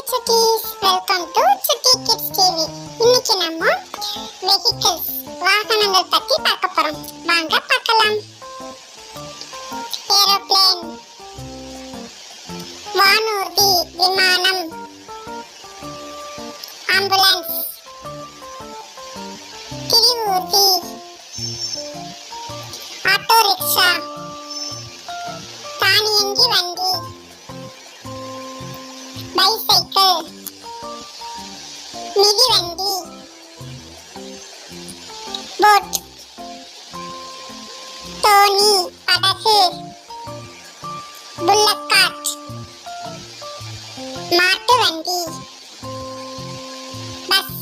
Chutties, welcome to சுட்டி kids TV. இன்னைக்கு நம்ம வெஹிக்கிள்ஸ் வாகனங்கள் பத்தி பார்க்க போறோம். வாங்க பார்க்கலாம். ஏரோப்ளேன், வானூர்தி விமானம், ஆம்புலன்ஸ், திரிவூர்தி, ஆட்டோ ரிக்ஷா, தானியங்கி வண்டி, பைசைக்கிள், மிதிவண்டி, போட், தோணி, படகு, புல்லட் கார்ட், மாட்டு வண்டி, பஸ்,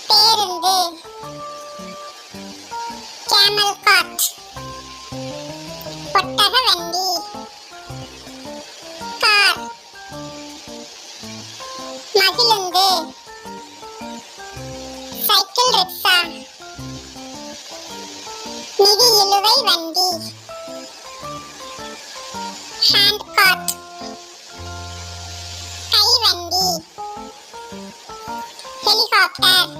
பேருந்து, கேமல் கார்ட், ஒட்டக வண்டி, கார், மகிழுந்து, சைக்கிள் ரிக்ஷா, மிதி இழுவை வண்டி, ஹேண்ட் கார்ட், கை வண்டி, ஹெலிகாப்டர்,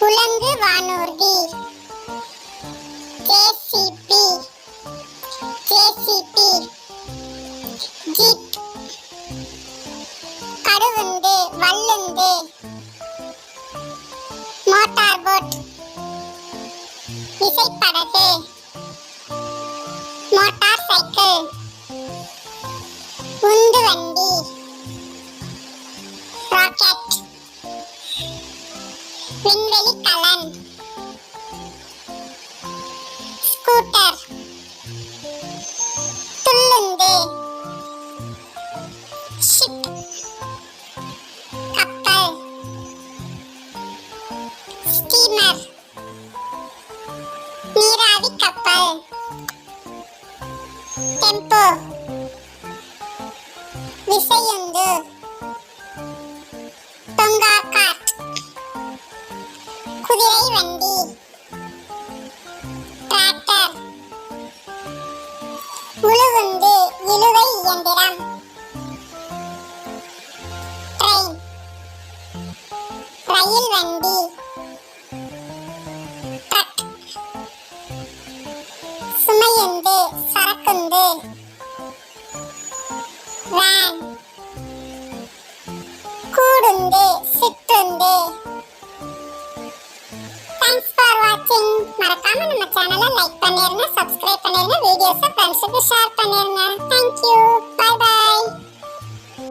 உலங்கு வானூர்தி, ஜேசிபி, ஜீப், கடுவுந்து, வல்லுந்து, மோட்டார் போட், விசைப்படகு, மோட்டார் சைக்கிள், உந்து வண்டி, ராக்கெட், விண்வெளி கலன், ஸ்கூட்டர், துள்ளுந்து, ஷிப், கப்பல், ஸ்டீமர், நீராவி கப்பல், டெம்போ, விசையுந்து, தொங்கா காட், குதிரை வண்டி, டிராக்டர், உழுவுந்து, இழுவை இயந்திரம், ட்ரெயின், ரயில் வண்டி, ட்ரக், சுமையுந்து, சரக்குந்து, வேன், கூடுந்து, சிற்றுந்து. தேங்க்ஸ் ஃபார் வாட்சிங். மறக்காம நம்ம சேனலை லைக் பண்ணிருங்க, சப்ஸ்கிரைப் பண்ணிருங்க, வீடியோஸை ஃப்ரெண்ட்ஸுக்கு ஷேர் பண்ணிருங்க. Thank you, bye by.